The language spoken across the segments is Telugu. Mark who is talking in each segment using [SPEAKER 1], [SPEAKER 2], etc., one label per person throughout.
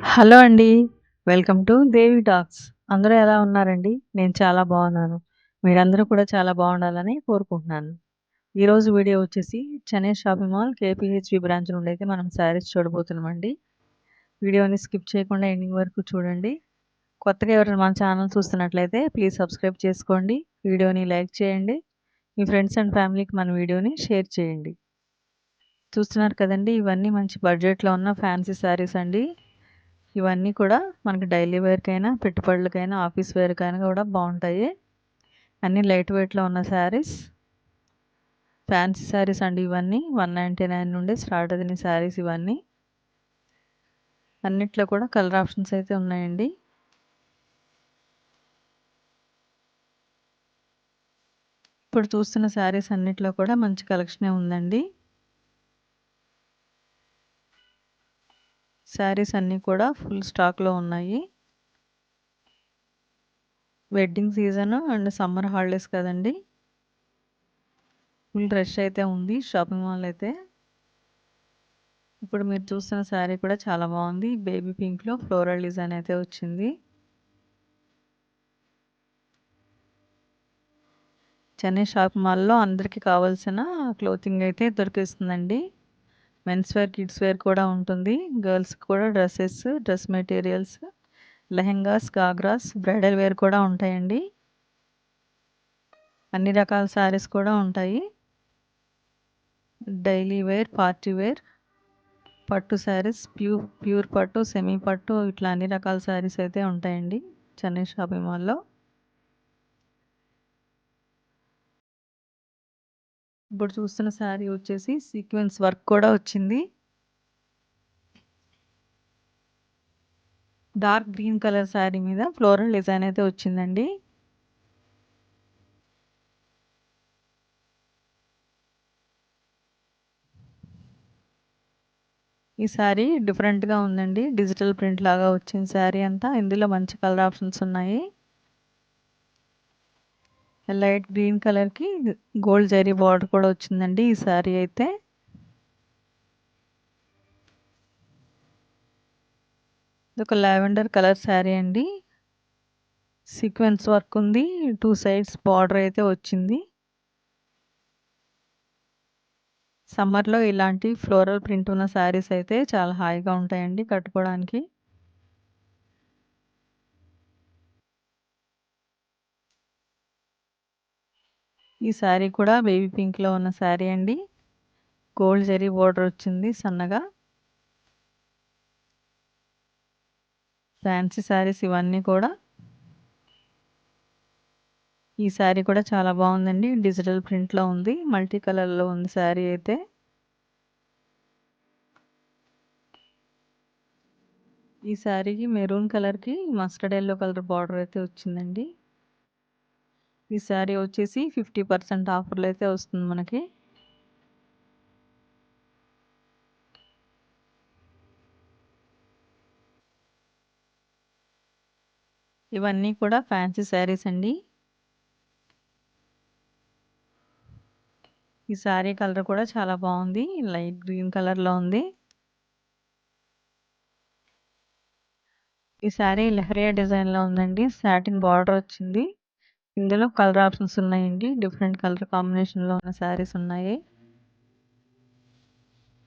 [SPEAKER 1] హలో అండి. Welcome to Devi talks. అందరూ ఎలా ఉన్నారండి? నేను చాలా బాగున్నాను. మీరందరూ కూడా చాలా బాగుండాలని కోరుకుంటున్నాను. ఈరోజు వీడియో వచ్చేసి Chennai shopping mall KPHB branch నుండైతే మనం శారీస్ చూడబోతున్నామండి. వీడియోని స్కిప్ చేయకుండా ఎండింగ్ వరకు చూడండి. కొత్తగా ఎవరైనా మన ఛానల్ చూస్తున్నట్లయితే ప్లీజ్ సబ్స్క్రైబ్ చేసుకోండి. వీడియోని లైక్ చేయండి. మీ ఫ్రెండ్స్ అండ్ ఫ్యామిలీకి మన వీడియోని షేర్ చేయండి. చూస్తున్నారు కదండీ! ఇవన్నీ మంచి బడ్జెట్‌లో ఉన్న ఫ్యాన్సీ శారీస్ అండి. ఇవన్నీ కూడా మనకి డైలీ వేర్‌కైనా, పెట్టుబడులకైనా, ఆఫీస్ వేర్‌కైనా కూడా బావుంటాయి. అన్నీ లైట్ వెయిట్‌లో ఉన్న శారీస్. ఫ్యాన్సీ శారీస్ అండి ఇవన్నీ. 199 నుండి స్టార్ట్ అయిన శారీస్ ఇవన్నీ. అన్నిట్లో కూడా కలర్ ఆప్షన్స్ అయితే ఉన్నాయండి. ఇప్పుడు చూస్తున్న శారీస్ అన్నిట్లో కూడా మంచి కలెక్షనే ఉందండి. శారీస్ అన్నీ కూడా ఫుల్ స్టాక్‌లో ఉన్నాయి. Wedding season and summer holidays కదండీ! ఫుల్ రష్ అయితే ఉంది షాపింగ్ మాల్ అయితే. ఇప్పుడు మీరు చూస్తున్న శారీ కూడా చాలా బాగుంది. బేబీ పింక్‌లో ఫ్లోరల్ డిజైన్ అయితే వచ్చింది. చెన్నై షాపింగ్ మాల్‌లో అందరికీ కావాల్సిన క్లోతింగ్ అయితే దొరికేస్తుందండి. మెన్స్ వేర్, కిడ్స్ వేర్ కూడా ఉంటుంది. గర్ల్స్‌కి కూడా dresses, dress materials, lehengas, ghagras, bridal wear కూడా ఉంటాయండి. అన్ని రకాల శారీస్ కూడా ఉంటాయి. డైలీ వేర్, పార్టీ వేర్, పట్టు శారీస్, ప్యూర్ పట్టు, సెమీ పట్టు ఇట్లా అన్ని రకాల శారీస్ అయితే ఉంటాయండి చెన్నై షాపింగ్ మాల్‌లో. ఇప్పుడు చూస్తున్న శారీ వచ్చేసి సీక్వెన్స్ వర్క్ కూడా వచ్చింది. డార్క్ గ్రీన్ కలర్ శారీ మీద ఫ్లోరల్ డిజైన్ అయితే వచ్చిందండి. ఈ శారీ డిఫరెంట్‌గా ఉందండి. డిజిటల్ ప్రింట్ లాగా వచ్చింది శారీ అంతా. ఇందులో మంచి కలర్ ఆప్షన్స్ ఉన్నాయి. లైట్ గ్రీన్ కలర్‌కి గోల్డ్ జరీ బార్డర్ కూడా వచ్చిందండి ఈ శారీ అయితే. ఇదొక లావెండర్ కలర్ శారీ అండి. సీక్వెన్స్ వర్క్ ఉంది. 2 సైడ్స్ బార్డర్ అయితే వచ్చింది. సమ్మర్‌లో ఇలాంటి ఫ్లోరల్ ప్రింట్ ఉన్న శారీస్ అయితే చాలా హాయిగా ఉంటాయండి కట్టుకోవడానికి. ఈ శారీ కూడా బేబీ పింక్‌లో ఉన్న శారీ అండి. గోల్డ్ జరీ బార్డర్ వచ్చింది సన్నగా. ఫ్యాన్సీ శారీస్ ఇవన్నీ కూడా. ఈ శారీ కూడా చాలా బాగుందండి. డిజిటల్ ప్రింట్‌లో ఉంది. మల్టీ కలర్‌లో ఉంది శారీ అయితే. ఈ శారీకి మెరూన్ కలర్‌కి మస్టర్డ్ యెల్లో కలర్ బార్డర్ అయితే వచ్చిందండి. ఈ శారీ వచ్చేసి 50% ఆఫర్‌లో అయితే వస్తుంది మనకి. ఇవన్నీ కూడా ఫ్యాన్సీ శారీస్ అండి. ఈ శారీ కలర్ కూడా చాలా బాగుంది. లైట్ గ్రీన్ కలర్‌లో ఉంది. ఈ శారీ లెహరియా డిజైన్‌లో ఉందండి. సాటిన్ బార్డర్ వచ్చింది. ఇందులో కలర్ ఆప్షన్స్ ఉన్నాయండి. డిఫరెంట్ కలర్ కాంబినేషన్‌లో ఉన్న శారీస్ ఉన్నాయి.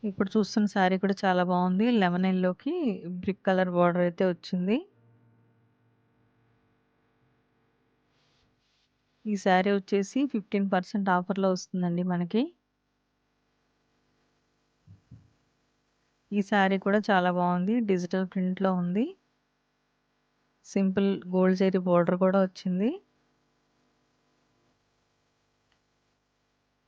[SPEAKER 1] ఇప్పుడు చూస్తున్న శారీ కూడా చాలా బాగుంది. లెమన్ యెల్లోకి బ్రిక్ కలర్ బార్డర్ అయితే వచ్చింది. ఈ శారీ వచ్చేసి 15% ఆఫర్‌లో వస్తుందండి మనకి. ఈ శారీ కూడా చాలా బాగుంది. డిజిటల్ ప్రింట్‌లో ఉంది. సింపుల్ గోల్డ్ జరీ బార్డర్ కూడా వచ్చింది.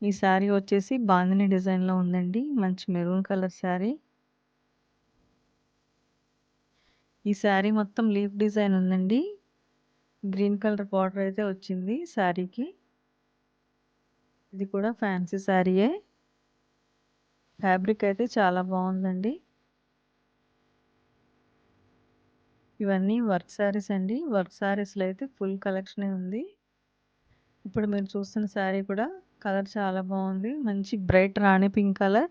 [SPEAKER 1] ఈ శారీ వచ్చేసి బాందిని డిజైన్‌లో ఉందండి. మంచి మెరూన్ కలర్ శారీ. ఈ శారీ మొత్తం లీఫ్ డిజైన్ ఉందండి. గ్రీన్ కలర్ బార్డర్ అయితే వచ్చింది శారీకి. ఇది కూడా ఫ్యాన్సీ శారీయే. ఫ్యాబ్రిక్ అయితే చాలా బాగుందండి. ఇవన్నీ వర్క్ శారీస్ అండి. వర్క్ శారీస్‌లో అయితే ఫుల్ కలెక్షనే ఉంది. ఇప్పుడు మీరు చూస్తున్న శారీ కూడా కలర్ చాలా బాగుంది. మంచి బ్రైట్ రాణి పింక్ కలర్.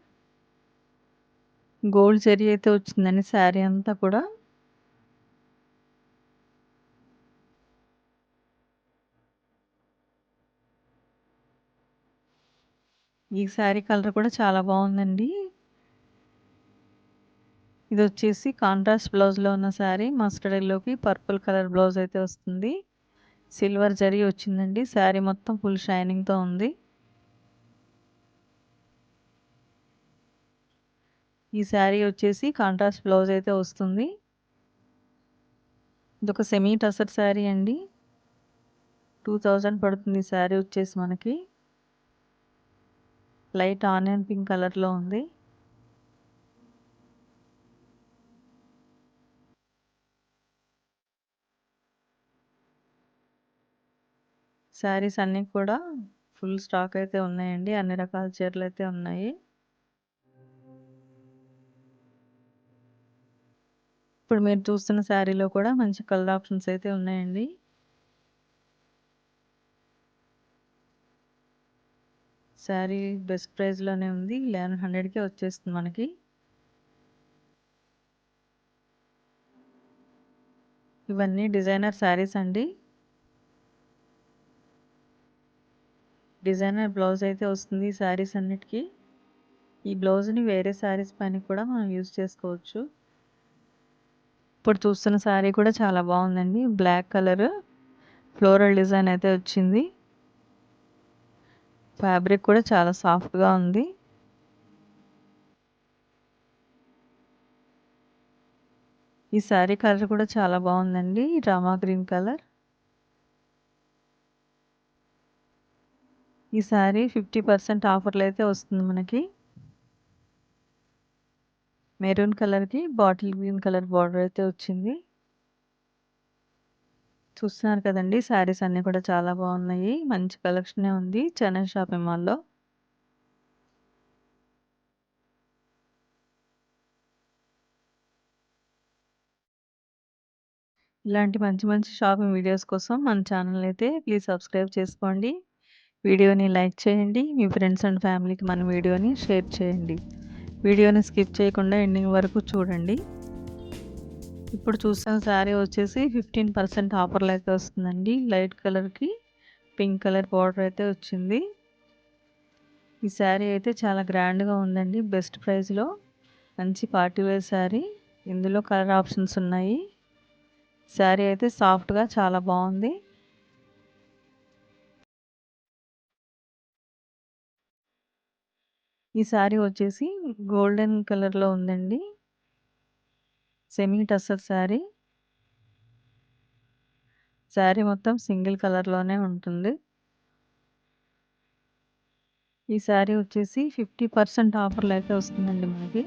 [SPEAKER 1] గోల్డ్ జరీ అయితే వచ్చిందండి శారీ అంతా కూడా. ఈ శారీ కలర్ కూడా చాలా బాగుందండి. ఇది వచ్చేసి కాంట్రాస్ట్ బ్లౌజ్లో ఉన్న శారీ. మస్టర్డ్ ఎల్లోకి పర్పుల్ కలర్ బ్లౌజ్ అయితే వస్తుంది. సిల్వర్ జరీ వచ్చిందండి. శారీ మొత్తం ఫుల్ షైనింగ్తో ఉంది. ఈ శారీ వచ్చేసి కాంట్రాస్ట్ బ్లౌజ్ అయితే వస్తుంది. ఇదొక సెమీ టసర్ శారీ అండి. 2000 పడుతుంది శారీ వచ్చేసి మనకి. లైట్ ఆనియన్ పింక్ కలర్లో ఉంది. శారీస్ అన్నీ కూడా ఫుల్ స్టాక్ అయితే ఉన్నాయండి. అన్ని రకాల చీరలు అయితే ఉన్నాయి. ఇప్పుడు మీరు చూస్తున్న శారీలో కూడా మంచి కలర్ ఆప్షన్స్ అయితే ఉన్నాయండి. శారీ బెస్ట్ ప్రైస్‌లోనే ఉంది. 1100కే వచ్చేస్తుంది మనకి. ఇవన్నీ డిజైనర్ శారీస్ అండి. డిజైనర్ బ్లౌజ్ అయితే వస్తుంది ఈ శారీస్ అన్నిటికి. ఈ బ్లౌజ్‌ని వేరే శారీస్ పైన కూడా మనం యూజ్ చేసుకోవచ్చు. ఇప్పుడు చూస్తున్న శారీ కూడా చాలా బాగుందండి. బ్లాక్ కలర్ ఫ్లోరల్ డిజైన్ అయితే వచ్చింది. ఫ్యాబ్రిక్ కూడా చాలా సాఫ్ట్‌గా ఉంది. ఈ శారీ కలర్ కూడా చాలా బాగుందండి. Rama green colour. ఈ శారీ 50% ఆఫర్‌లో అయితే వస్తుంది మనకి. మెరూన్ కలర్‌కి బాటిల్ గ్రీన్ కలర్ బార్డర్ అయితే వచ్చింది. చూస్తున్నారు కదండీ! శారీస్ అన్నీ కూడా చాలా బాగున్నాయి. మంచి కలెక్షనే ఉంది చెన్నై షాపింగ్ మాల్‌లో. ఇలాంటి మంచి మంచి షాపింగ్ వీడియోస్ కోసం మన ఛానల్ అయితే ప్లీజ్ సబ్స్క్రైబ్ చేసుకోండి. వీడియోని లైక్ చేయండి. మీ ఫ్రెండ్స్ అండ్ ఫ్యామిలీకి మన వీడియోని షేర్ చేయండి. వీడియోని స్కిప్ చేయకుండా ఎండింగ్ వరకు చూడండి. ఇప్పుడు చూస్తున్న శారీ వచ్చేసి 15% ఆఫర్‌లో అయితే వస్తుందండి. లైట్ కలర్‌కి పింక్ కలర్ బార్డర్ అయితే వచ్చింది. ఈ శారీ అయితే చాలా గ్రాండ్‌గా ఉందండి. బెస్ట్ ప్రైస్‌లో మంచి పార్టీ వేర్ శారీ. ఇందులో కలర్ ఆప్షన్స్ ఉన్నాయి. శారీ అయితే సాఫ్ట్‌గా చాలా బాగుంది. ఈ శారీ వచ్చేసి గోల్డెన్ కలర్‌లో ఉందండి. సెమీ టస్సర్ శారీ. శారీ మొత్తం సింగిల్ కలర్‌లోనే ఉంటుంది. ఈ శారీ వచ్చేసి 50% ఆఫర్‌లో అయితే వస్తుందండి మనకి.